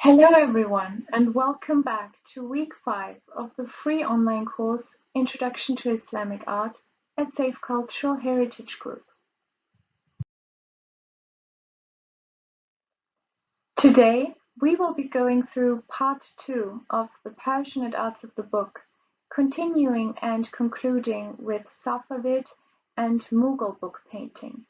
Hello everyone and welcome back to week 5 of the free online course Introduction to Islamic Art at Safe Cultural Heritage Group. Today we will be going through part 2 of the Passionate Arts of the book, continuing and concluding with Safavid and Mughal book painting.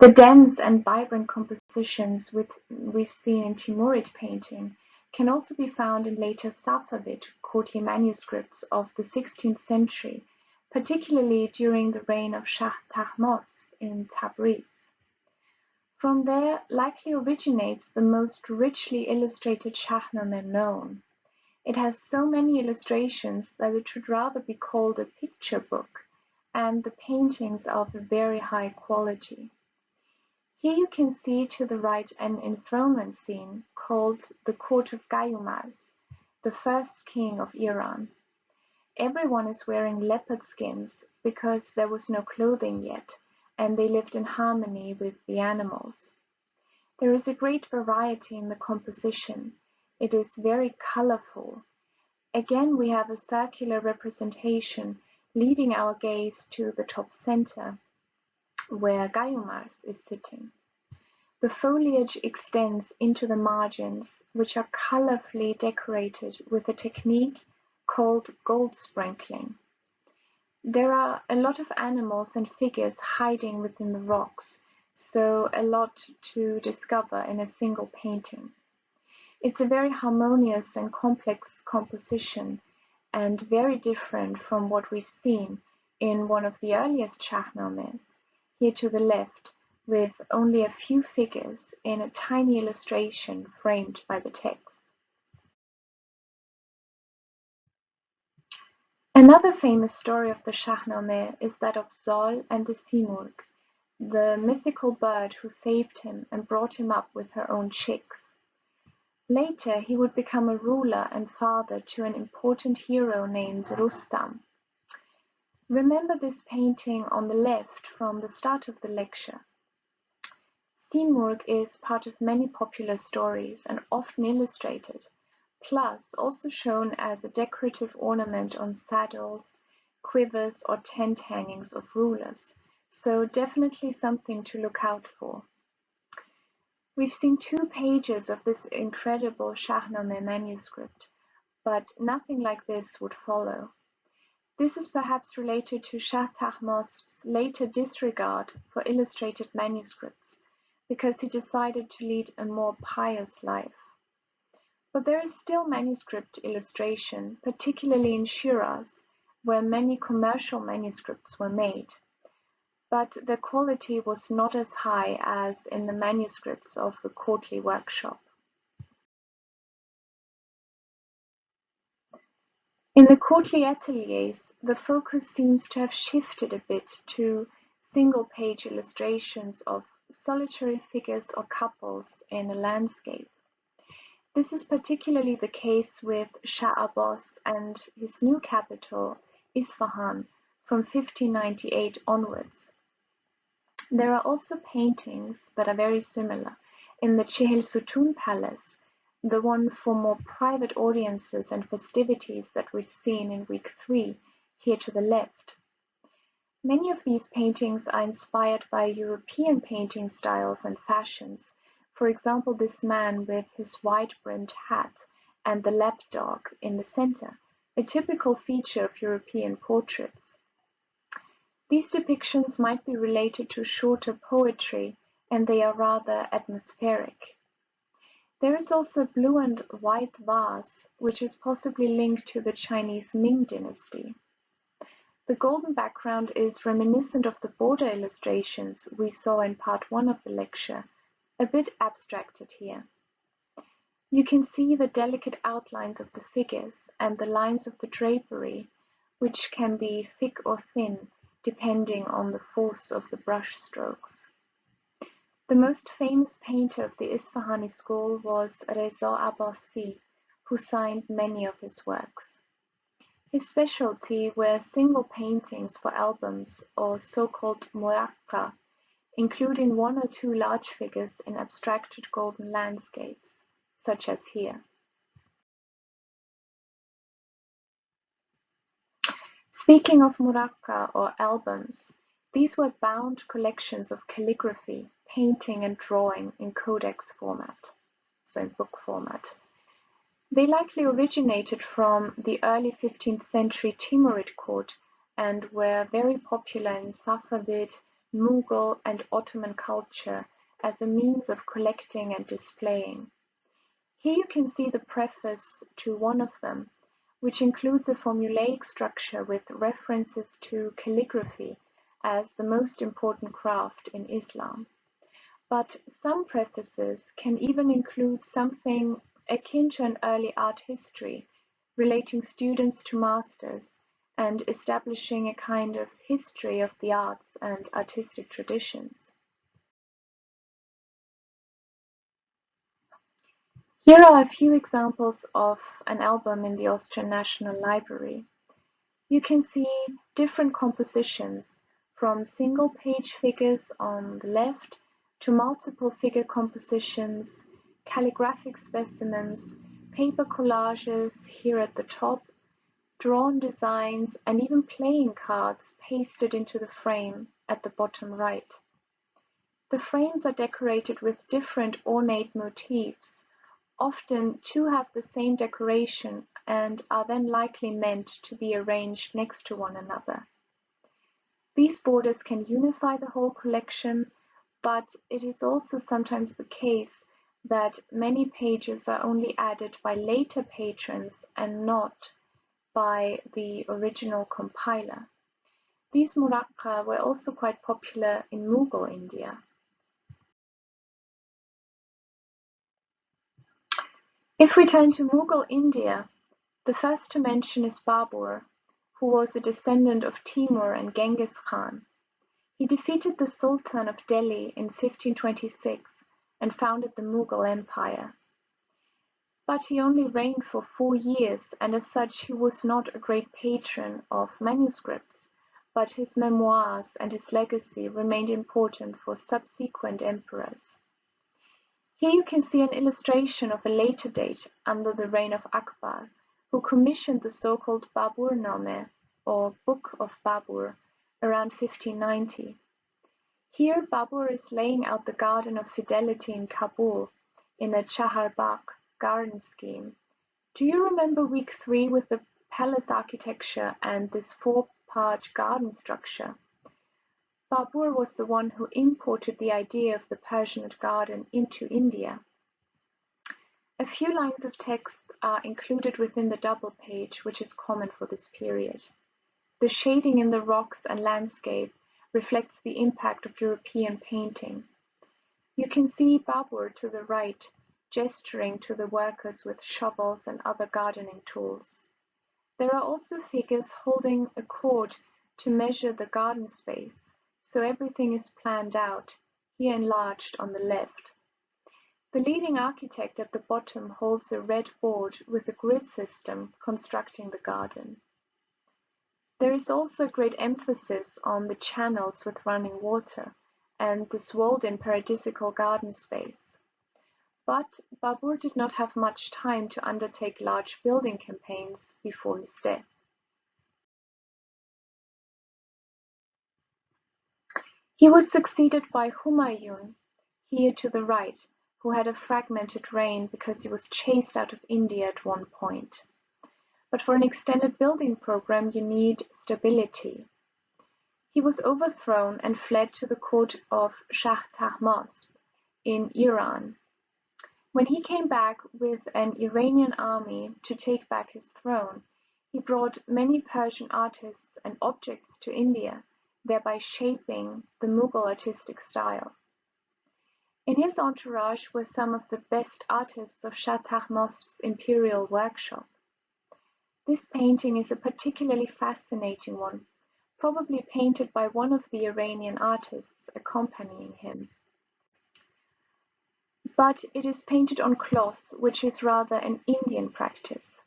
The dense and vibrant compositions we've seen in Timurid painting can also be found in later Safavid courtly manuscripts of the 16th century, particularly during the reign of Shah Tahmasp in Tabriz. From there likely originates the most richly illustrated Shahnameh known. It has so many illustrations that it should rather be called a picture book, and the paintings are of a very high quality. Here you can see to the right an enthronement scene called the Court of Gayumars, the first king of Iran. Everyone is wearing leopard skins because there was no clothing yet, and they lived in harmony with the animals. There is a great variety in the composition. It is very colorful. Again, we have a circular representation leading our gaze to the top center, where Gayumars is sitting. The foliage extends into the margins, which are colorfully decorated with a technique called gold sprinkling. There are a lot of animals and figures hiding within the rocks, so a lot to discover in a single painting. It's a very harmonious and complex composition, and very different from what we've seen in one of the earliest Shahnamehs, here to the left, with only a few figures in a tiny illustration framed by the text. Another famous story of the Shahnameh is that of Zol and the Simurgh, the mythical bird who saved him and brought him up with her own chicks. Later he would become a ruler and father to an important hero named Rustam. Remember this painting on the left from the start of the lecture. Simurgh is part of many popular stories and often illustrated, plus also shown as a decorative ornament on saddles, quivers or tent hangings of rulers, so definitely something to look out for. We've seen 2 pages of this incredible Shahnameh manuscript, but nothing like this would follow. This is perhaps related to Shah Tahmasp's later disregard for illustrated manuscripts, because he decided to lead a more pious life. But there is still manuscript illustration, particularly in Shiraz, where many commercial manuscripts were made, but the quality was not as high as in the manuscripts of the courtly workshop. In the courtly ateliers, the focus seems to have shifted a bit to single-page illustrations of solitary figures or couples in a landscape. This is particularly the case with Shah Abbas and his new capital, Isfahan, from 1598 onwards. There are also paintings that are very similar in the Chehel Sutun Palace, the one for more private audiences and festivities that we've seen in week 3, here to the left. Many of these paintings are inspired by European painting styles and fashions. For example, this man with his wide-brimmed hat and the lapdog in the center, a typical feature of European portraits. These depictions might be related to shorter poetry, and they are rather atmospheric. There is also a blue and white vase, which is possibly linked to the Chinese Ming dynasty. The golden background is reminiscent of the border illustrations we saw in part 1 of the lecture, a bit abstracted here. You can see the delicate outlines of the figures and the lines of the drapery, which can be thick or thin, depending on the force of the brush strokes. The most famous painter of the Isfahani school was Reza Abbasi, who signed many of his works. His specialty were single paintings for albums, or so-called muraqqa, including one or two large figures in abstracted golden landscapes, such as here. Speaking of muraqqa or albums, these were bound collections of calligraphy, painting and drawing in codex format, so in book format. They likely originated from the early 15th century Timurid court and were very popular in Safavid, Mughal and Ottoman culture as a means of collecting and displaying. Here you can see the preface to one of them, which includes a formulaic structure with references to calligraphy as the most important craft in Islam. But some prefaces can even include something akin to an early art history, relating students to masters and establishing a kind of history of the arts and artistic traditions. Here are a few examples of an album in the Austrian National Library. You can see different compositions, from single-page figures on the left to multiple figure compositions, calligraphic specimens, paper collages here at the top, drawn designs, and even playing cards pasted into the frame at the bottom right. The frames are decorated with different ornate motifs. Often two have the same decoration and are then likely meant to be arranged next to one another. These borders can unify the whole collection, but it is also sometimes the case that many pages are only added by later patrons and not by the original compiler. These muraqqa were also quite popular in Mughal India. If we turn to Mughal India, the first to mention is Babur, who was a descendant of Timur and Genghis Khan. He defeated the Sultan of Delhi in 1526 and founded the Mughal Empire. But he only reigned for 4 years, and as such he was not a great patron of manuscripts, but his memoirs and his legacy remained important for subsequent emperors. Here you can see an illustration of a later date under the reign of Akbar, who commissioned the so-called Baburnameh, or Book of Babur, around 1590. Here Babur is laying out the Garden of Fidelity in Kabul in a Chaharbagh garden scheme. Do you remember week 3 with the palace architecture and this 4-part garden structure? Babur was the one who imported the idea of the Persianate garden into India. A few lines of text are included within the double page, which is common for this period. The shading in the rocks and landscape reflects the impact of European painting. You can see Babur to the right, gesturing to the workers with shovels and other gardening tools. There are also figures holding a cord to measure the garden space, so everything is planned out, here enlarged on the left. The leading architect at the bottom holds a red board with a grid system constructing the garden. There is also great emphasis on the channels with running water and this walled-in paradisical garden space. But Babur did not have much time to undertake large building campaigns before his death. He was succeeded by Humayun, here to the right, who had a fragmented reign because he was chased out of India at one point. But for an extended building program you need stability. He was overthrown and fled to the court of Shah Tahmasp in Iran. When he came back with an Iranian army to take back his throne, he brought many Persian artists and objects to India, thereby shaping the Mughal artistic style. In his entourage were some of the best artists of Shah Tahmasp's imperial workshop. This painting is a particularly fascinating one, probably painted by one of the Iranian artists accompanying him. But it is painted on cloth, which is rather an Indian practice.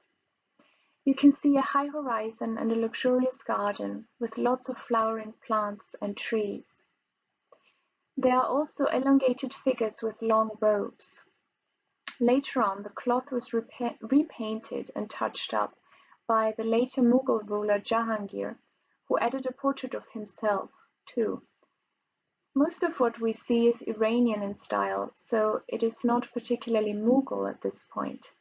You can see a high horizon and a luxurious garden with lots of flowering plants and trees. There are also elongated figures with long robes. Later on, the cloth was repainted and touched up by the later Mughal ruler Jahangir, who added a portrait of himself, too. Most of what we see is Iranian in style, so it is not particularly Mughal at this point.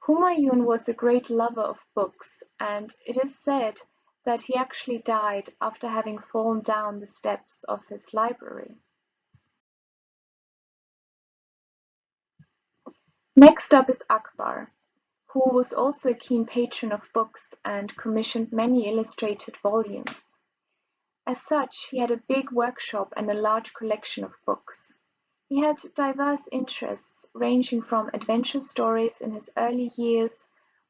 Humayun was a great lover of books, and it is said that he actually died after having fallen down the steps of his library. Next up is Akbar, who was also a keen patron of books and commissioned many illustrated volumes. As such, he had a big workshop and a large collection of books. He had diverse interests, ranging from adventure stories in his early years,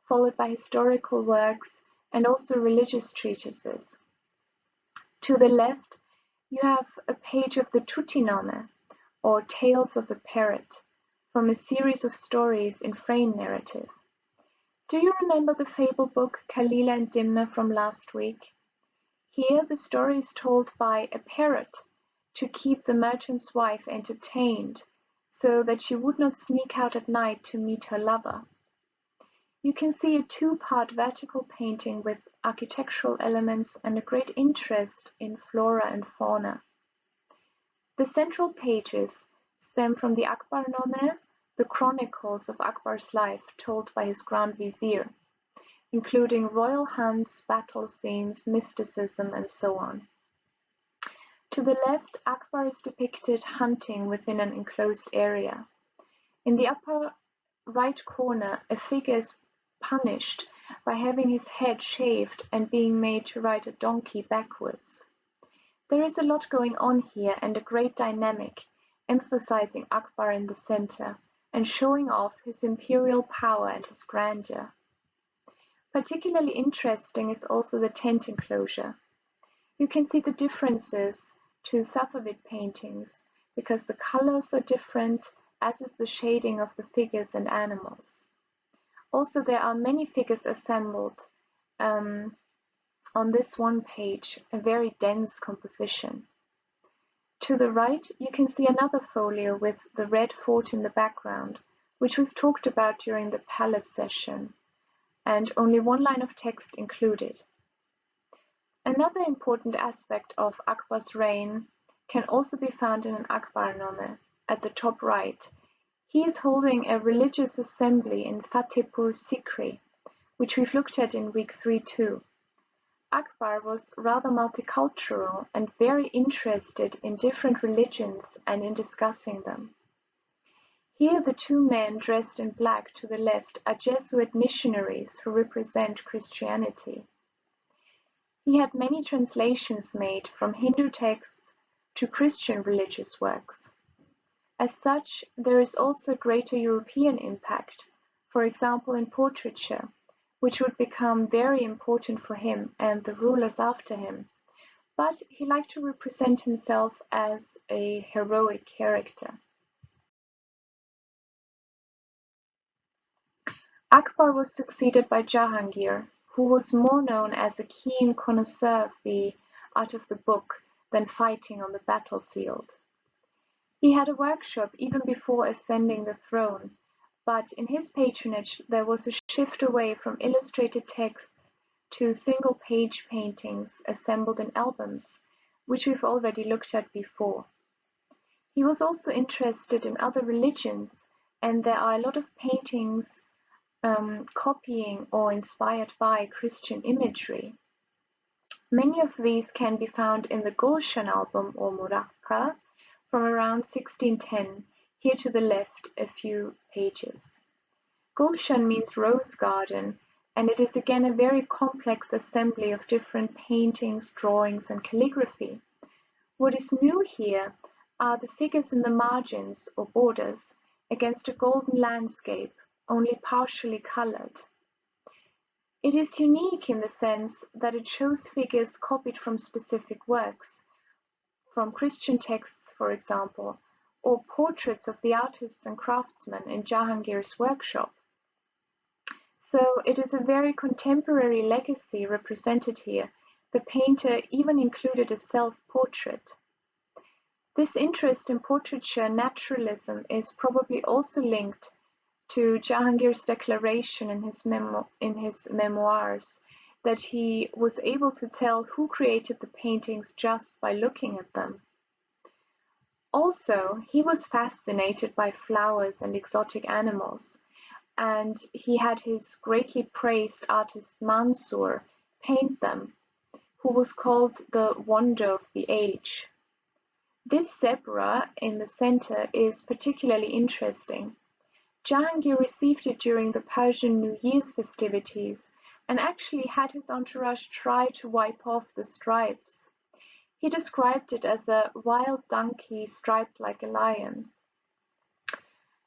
followed by historical works, and also religious treatises. To the left, you have a page of the Tutiname, or Tales of the Parrot, from a series of stories in frame narrative. Do you remember the fable book Kalila and Dimna from last week? Here the story is told by a parrot to keep the merchant's wife entertained, so that she would not sneak out at night to meet her lover. You can see a two-part vertical painting with architectural elements and a great interest in flora and fauna. The central pages stem from the Akbarname, the chronicles of Akbar's life told by his Grand Vizier, including royal hunts, battle scenes, mysticism, and so on. To the left, Akbar is depicted hunting within an enclosed area. In the upper right corner, a figure is punished by having his head shaved and being made to ride a donkey backwards. There is a lot going on here and a great dynamic, emphasizing Akbar in the center and showing off his imperial power and his grandeur. Particularly interesting is also the tent enclosure. You can see the differences to Safavid paintings because the colors are different, as is the shading of the figures and animals. Also, there are many figures assembled on this one page, a very dense composition. To the right, you can see another folio with the red fort in the background, which we've talked about during the palace session, and only one line of text included. Another important aspect of Akbar's reign can also be found in an Akbarname at the top right. He is holding a religious assembly in Fatehpur Sikri, which we've looked at in week 3 too. Akbar was rather multicultural and very interested in different religions and in discussing them. Here the two men dressed in black to the left are Jesuit missionaries who represent Christianity. He had many translations made from Hindu texts to Christian religious works. As such, there is also greater European impact, for example in portraiture, which would become very important for him and the rulers after him, but he liked to represent himself as a heroic character. Akbar was succeeded by Jahangir, who was more known as a keen connoisseur of the art of the book than fighting on the battlefield. He had a workshop even before ascending the throne, but in his patronage there was a shift away from illustrated texts to single-page paintings assembled in albums, which we've already looked at before. He was also interested in other religions, and there are a lot of paintings copying or inspired by Christian imagery. Many of these can be found in the Gulshan album or Muraqqa from around 1610, here to the left a few pages. Gulshan means rose garden, and it is again a very complex assembly of different paintings, drawings, and calligraphy. What is new here are the figures in the margins or borders against a golden landscape, only partially colored. It is unique in the sense that it shows figures copied from specific works, from Christian texts, for example, or portraits of the artists and craftsmen in Jahangir's workshop. So it is a very contemporary legacy represented here. The painter even included a self-portrait. This interest in portraiture naturalism is probably also linked to Jahangir's declaration in his memoirs that he was able to tell who created the paintings just by looking at them. Also, he was fascinated by flowers and exotic animals, and he had his greatly praised artist Mansour paint them, who was called the wonder of the age. This zebra in the center is particularly interesting. Jahangir received it during the Persian New Year's festivities and actually had his entourage try to wipe off the stripes. He described it as a wild donkey striped like a lion.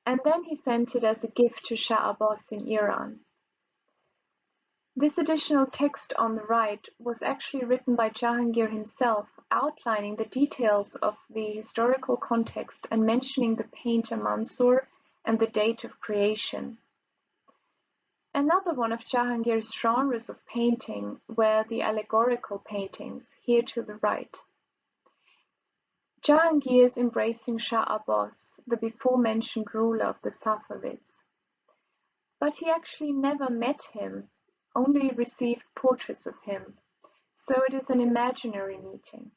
And then he sent it as a gift to Shah Abbas in Iran. This additional text on the right was actually written by Jahangir himself, outlining the details of the historical context and mentioning the painter Mansour and the date of creation. Another one of Jahangir's genres of painting were the allegorical paintings, here to the right. Jahangir is embracing Shah Abbas, the before-mentioned ruler of the Safavids. But he actually never met him, only received portraits of him, so it is an imaginary meeting.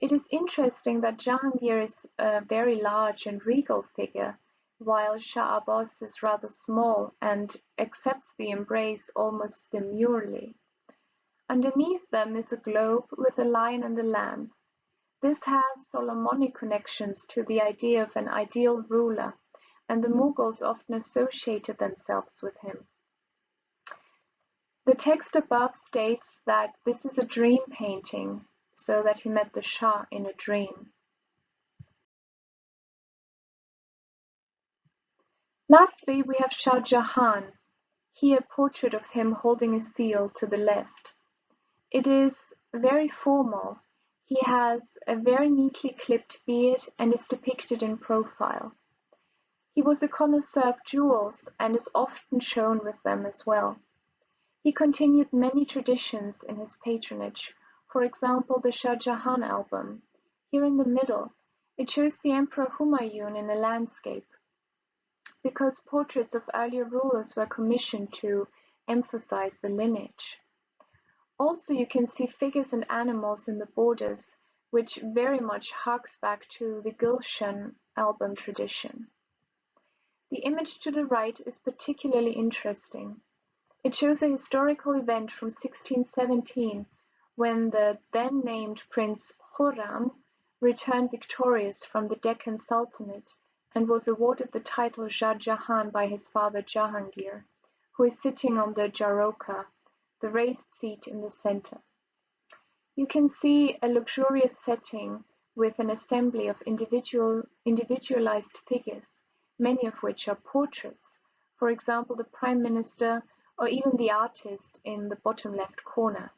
It is interesting that Jahangir is a very large and regal figure, while Shah Abbas is rather small and accepts the embrace almost demurely. Underneath them is a globe with a lion and a lamb. This has Solomonic connections to the idea of an ideal ruler, and the Mughals often associated themselves with him. The text above states that this is a dream painting, so that he met the Shah in a dream. Lastly, we have Shah Jahan, here a portrait of him holding a seal to the left. It is very formal. He has a very neatly clipped beard and is depicted in profile. He was a connoisseur of jewels and is often shown with them as well. He continued many traditions in his patronage, for example the Shah Jahan album. Here in the middle, it shows the Emperor Humayun in a landscape, because portraits of earlier rulers were commissioned to emphasize the lineage. Also, you can see figures and animals in the borders, which very much harks back to the Gulshan album tradition. The image to the right is particularly interesting. It shows a historical event from 1617 when the then named Prince Khurram returned victorious from the Deccan Sultanate and was awarded the title Shah Jahan by his father Jahangir, who is sitting on the Jaroka, the raised seat in the center. You can see a luxurious setting with an assembly of individualized figures, many of which are portraits, for example the Prime Minister or even the artist in the bottom left corner.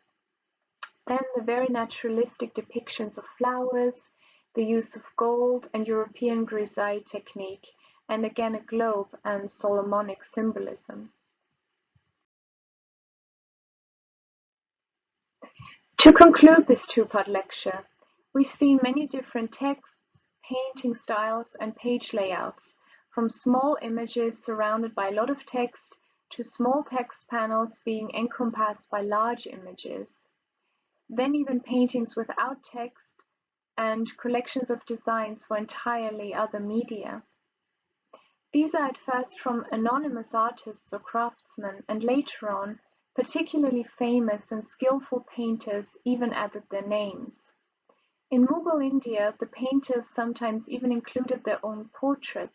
Then the very naturalistic depictions of flowers, the use of gold and European grisaille technique, and again a globe and Solomonic symbolism. To conclude this two-part lecture, we've seen many different texts, painting styles, and page layouts, from small images surrounded by a lot of text to small text panels being encompassed by large images, then even paintings without text and collections of designs for entirely other media. These are at first from anonymous artists or craftsmen, and later on, particularly famous and skillful painters even added their names. In Mughal India, the painters sometimes even included their own portrait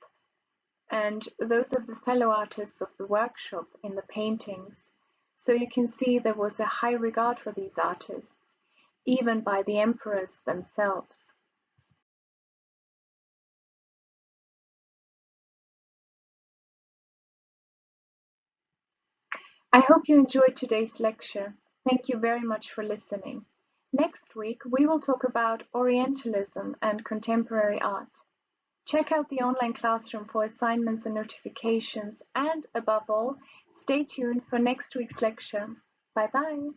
and those of the fellow artists of the workshop in the paintings. So you can see there was a high regard for these artists, even by the emperors themselves. I hope you enjoyed today's lecture. Thank you very much for listening. Next week, we will talk about Orientalism and contemporary art. Check out the online classroom for assignments and notifications, and above all, stay tuned for next week's lecture. Bye bye.